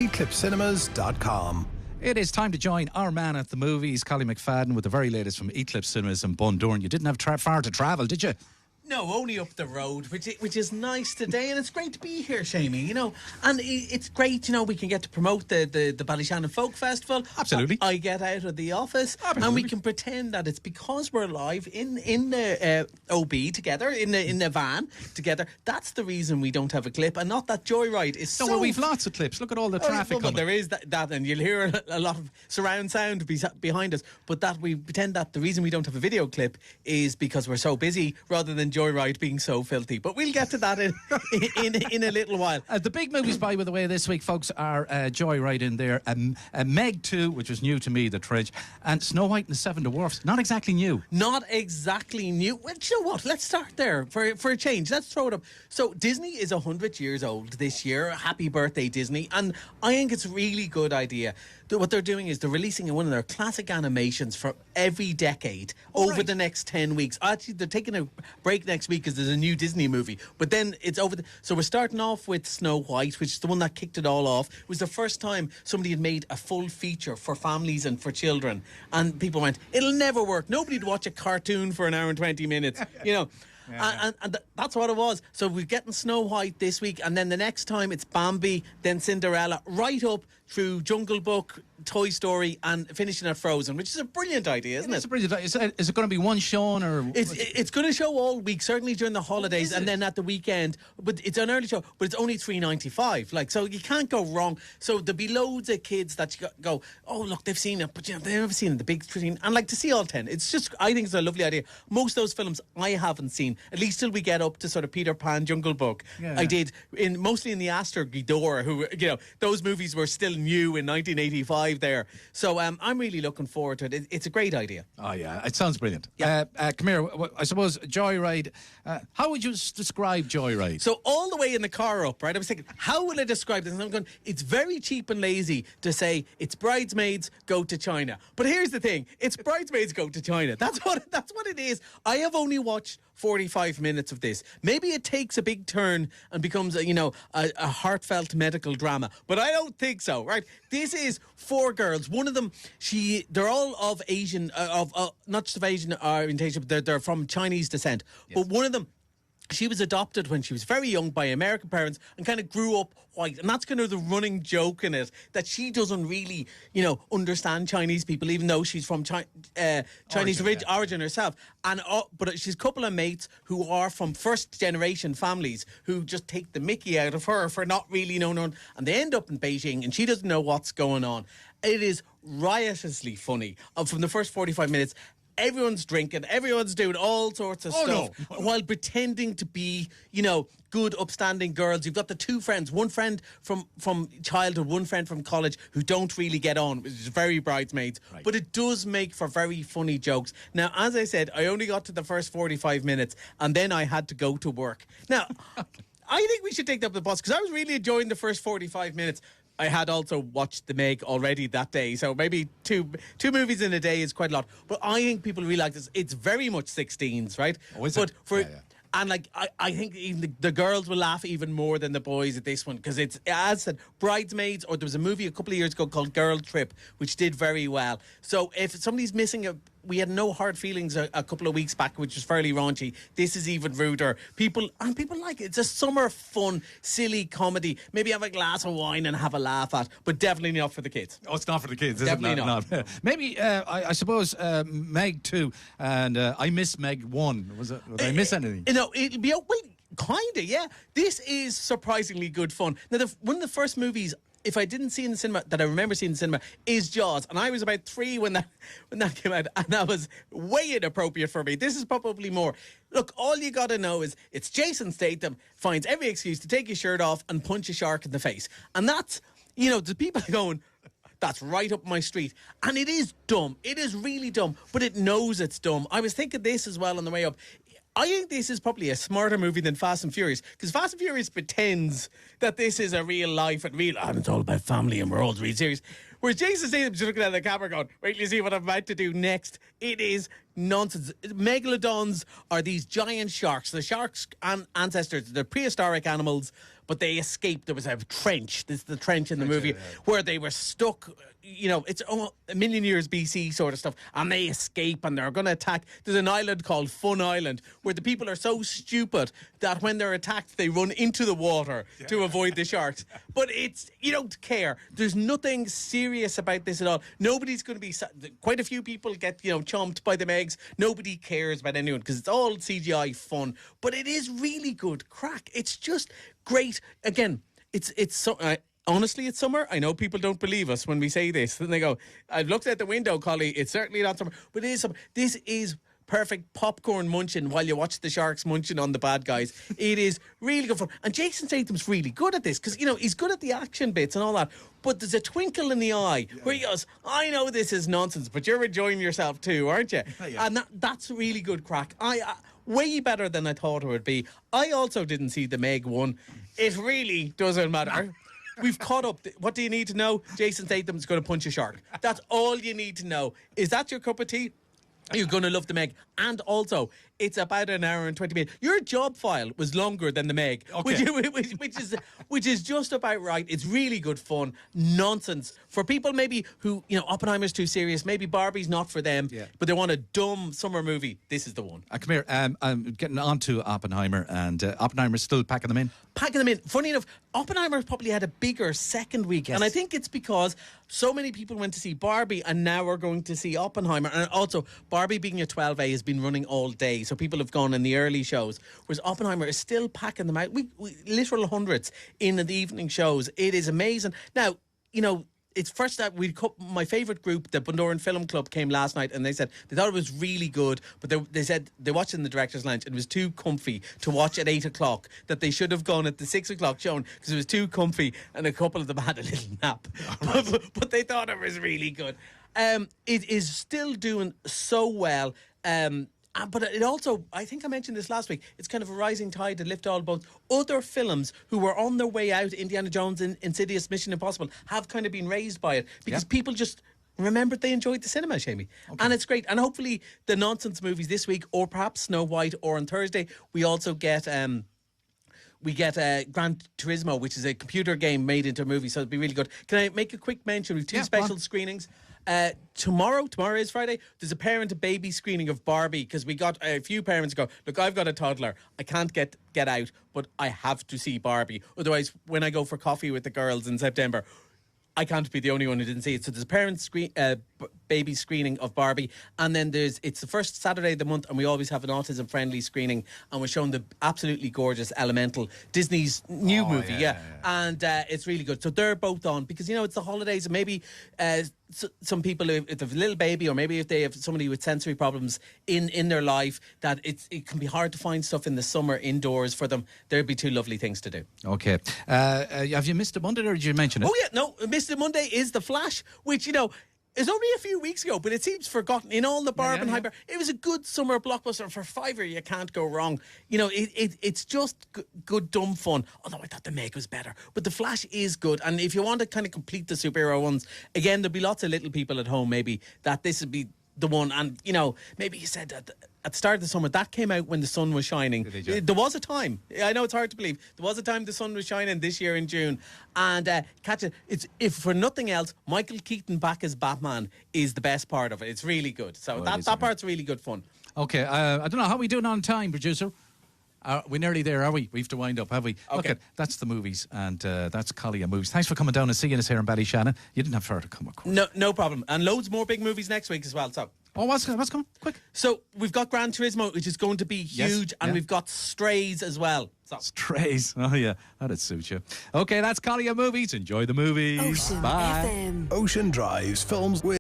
eclipsecinemas.com. It is time to join our man at the movies, Collie McFadden, with the very latest from Eclipse Cinemas in Bundoran. You didn't have far to travel, did you? No, only up the road, which is nice today, and it's great to be here, Seamie, and it's great, we can get to promote the Ballyshannon Folk Festival. Absolutely. I get out of the office, and we can pretend that it's because we're live in the OB together, in the van together. That's the reason we don't have a clip, and not that Joyride is No, well, we've lots of clips. Look at all the traffic well, coming. there is that, and you'll hear a lot of surround sound behind us, but that we pretend that the reason we don't have a video clip is because we're so busy, rather than Joyride being so filthy. But we'll get to that in a little while. The big movies, by the way, this week, folks, are Joyride in there, Meg 2, which was new to me, the Tridge, and Snow White and the Seven Dwarfs. Not exactly new. Not exactly new. Well, you know what? Let's start there for a change. Let's throw it up. So Disney is 100 years old this year. Happy birthday, Disney. And I think it's a really good idea. What they're doing is they're releasing one of their classic animations for every decade over the next 10 weeks. Actually, they're taking a break next week because there's a new Disney movie. But then it's over. So we're starting off with Snow White, which is the one that kicked it all off. It was the first time somebody had made a full feature for families and for children. And people went, it'll never work. Nobody'd watch a cartoon for an hour and 20 minutes, Yeah. And that's what it was. So we're getting Snow White this week, and then the next time it's Bambi, then Cinderella, right up through Jungle Book, Toy Story, and finishing at Frozen, which is a brilliant idea, isn't it? It's a brilliant idea. Is it going to be one show, or it's going to show all week, certainly during the holidays, and then at the weekend. But it's an early show, but it's only $3.95. So you can't go wrong. So there'll be loads of kids that you go, oh look, they've seen it, but they've never seen it, the big screen, and like to see all 10. It's just, I think it's a lovely idea. Most of those films I haven't seen, at least till we get up to sort of Peter Pan, Jungle Book. Yeah. I did mostly in the Astor Ghidorah, who those movies were still new in 1985 there. So I'm really looking forward to it. It's a great idea. Oh yeah, it sounds brilliant. Yeah. Come here. I suppose Joyride. How would you describe Joyride? So all the way in the car up, right? I was thinking, how will I describe this? And I'm going, it's very cheap and lazy to say it's bridesmaids go to China. But here's the thing: it's bridesmaids go to China. That's what it is. I have only watched 45 minutes of this. Maybe it takes a big turn and becomes a heartfelt medical drama, but I don't think so, right? This is 4 girls. One of them, they're all of Asian, not just of Asian orientation, but they're from Chinese descent. Yes. But one of them, she was adopted when she was very young by American parents and kind of grew up white. And that's kind of the running joke in it, that she doesn't really, understand Chinese people, even though she's from Chinese origin herself. And but she's a couple of mates who are from first-generation families who just take the mickey out of her for not really knowing. And they end up in Beijing, and she doesn't know what's going on. It is riotously funny. From the first 45 minutes, everyone's drinking, everyone's doing all sorts of stuff while pretending to be, good, upstanding girls. You've got the 2 friends, one friend from childhood, one friend from college, who don't really get on, which is very bridesmaids. Right. But it does make for very funny jokes. Now, as I said, I only got to the first 45 minutes, and then I had to go to work. Now, I think we should take that up the bus, because I was really enjoying the first 45 minutes. I had also watched The Meg already that day, so maybe two movies in a day is quite a lot. But I think people really like this. It's very much 16s, right? Oh, is it? And I think even the girls will laugh even more than the boys at this one, because it's, as I said, Bridesmaids, or there was a movie a couple of years ago called Girl Trip, which did very well. So if somebody's missing we had No Hard Feelings a couple of weeks back, which was fairly raunchy. This is even ruder. People like it. It's a summer fun, silly comedy. Maybe have a glass of wine and have a laugh at, but definitely not for the kids. Oh, it's not for the kids, is definitely it? Not. Maybe, I suppose, Meg 2 and I miss Meg 1. Would I miss anything? It'll be kinda, yeah. This is surprisingly good fun. Now, one of the first movies, if I didn't see in the cinema, that I remember seeing in the cinema, is Jaws. And I was about 3 when that came out, and that was way inappropriate for me. This is probably more. Look, all you got to know is it's Jason Statham finds every excuse to take his shirt off and punch a shark in the face. And that's, the people going, that's right up my street. And it is dumb. It is really dumb, but it knows it's dumb. I was thinking this as well on the way up. I think this is probably a smarter movie than Fast and Furious, because Fast and Furious pretends that this is a real life and it's all about family and we're all really serious. Whereas Jason Statham's just looking at the camera going, wait till you see what I'm about to do next. It is nonsense. Megalodons are these giant sharks. The sharks' ancestors, they're prehistoric animals, but they escaped. There was a trench. This is the trench in the movie where they were stuck. You know, it's a million years BC sort of stuff, and they escape and they're going to attack. There's an island called Fun Island where the people are so stupid that when they're attacked, they run into the water to avoid the sharks. But you don't care. There's nothing serious about this at all. Nobody's going to be. Quite a few people get chomped by the Megs. Nobody cares about anyone because it's all CGI fun. But it is really good crack. It's just great. Again, it's so. Honestly, it's summer. I know people don't believe us when we say this. And they go, I've looked at the window, Collie. It's certainly not summer. But it is summer. This is perfect popcorn munching while you watch the sharks munching on the bad guys. It is really good fun. And Jason Statham's really good at this because, he's good at the action bits and all that. But there's a twinkle in the eye where he goes, I know this is nonsense, but you're enjoying yourself too, aren't you? Yeah. And that's really good crack. Way better than I thought it would be. I also didn't see the Meg one. It really doesn't matter. We've caught up. What do you need to know? Jason Statham's going to punch a shark. That's all you need to know. Is that your cup of tea? You're going to love the Meg. And also, it's about an hour and 20 minutes. Your job file was longer than the Meg, which is just about right. It's really good fun. Nonsense. For people maybe who, Oppenheimer's too serious, maybe Barbie's not for them, but they want a dumb summer movie, this is the one. Come here. I'm getting on to Oppenheimer, and Oppenheimer's still packing them in. Funny enough, Oppenheimer probably had a bigger second week. Yes. And I think it's because so many people went to see Barbie and now we're going to see Oppenheimer. And also, Barbie being a 12A has been running all day. So people have gone in the early shows. Whereas Oppenheimer is still packing them out. We literal hundreds in the evening shows. It is amazing. Now, it's first that my favourite group, the Bundoran Film Club, came last night and they said they thought it was really good, but they said they watched it in the director's lounge and it was too comfy to watch at 8 o'clock, that they should have gone at the 6 o'clock showing because it was too comfy and a couple of them had a little nap. Right. but they thought it was really good. It is still doing so well. But it also, I think I mentioned this last week, it's kind of a rising tide to lift all boats. Other films who were on their way out, Indiana Jones, Insidious, Mission Impossible, have kind of been raised by it because people just remembered they enjoyed the cinema, Seamie. Okay. And it's great. And hopefully the nonsense movies this week, or perhaps Snow White, or on Thursday, we also get... We get Gran Turismo, which is a computer game made into a movie, so it'll be really good. Can I make a quick mention? We have two special screenings. Tomorrow is Friday, there's a parent-to-baby screening of Barbie, because we got a few parents go, look, I've got a toddler, I can't get out, but I have to see Barbie. Otherwise, when I go for coffee with the girls in September, I can't be the only one who didn't see it. So there's a parent-baby screening of Barbie, and then it's the first Saturday of the month, and we always have an autism-friendly screening, and we're showing the absolutely gorgeous Elemental, Disney's new movie, and it's really good. So they're both on, because, it's the holidays, and maybe some people, if they have a little baby, or maybe if they have somebody with sensory problems in their life, that it can be hard to find stuff in the summer indoors for them. There'd be two lovely things to do. Okay. Have you missed a Monday, or did you mention it? Oh, yeah, no, Missed a Monday is The Flash, which, is only a few weeks ago, but it seems forgotten in all the Barbenheimer. It was a good summer blockbuster. For $5, you can't go wrong. It's just good, dumb fun. Although I thought The Meg was better. But The Flash is good. And if you want to kind of complete the superhero ones, again, there'll be lots of little people at home, maybe, that this would be the one. And, maybe you said that at the start of the summer, that came out when the sun was shining. There was a time, I know it's hard to believe, there was a time the sun was shining this year in June. And catch it, if for nothing else, Michael Keaton back as Batman is the best part of it. It's really good. So that part's really good fun. Okay, I don't know, how are we doing on time, producer? We're nearly there, are we? We have to wind up, have we? Okay, that's the movies, and that's Collie and Movies. Thanks for coming down and seeing us here in Ballyshannon. You didn't have far to come, of course. No problem. And loads more big movies next week as well, so... Oh, what's coming? Quick. So we've got Gran Turismo, which is going to be huge, and we've got Strays as well. So. Strays. Oh, yeah. That'd suit you. Okay, that's Collie and Movies. Enjoy the movies. Ocean Bye. FM. Ocean Drive's films with...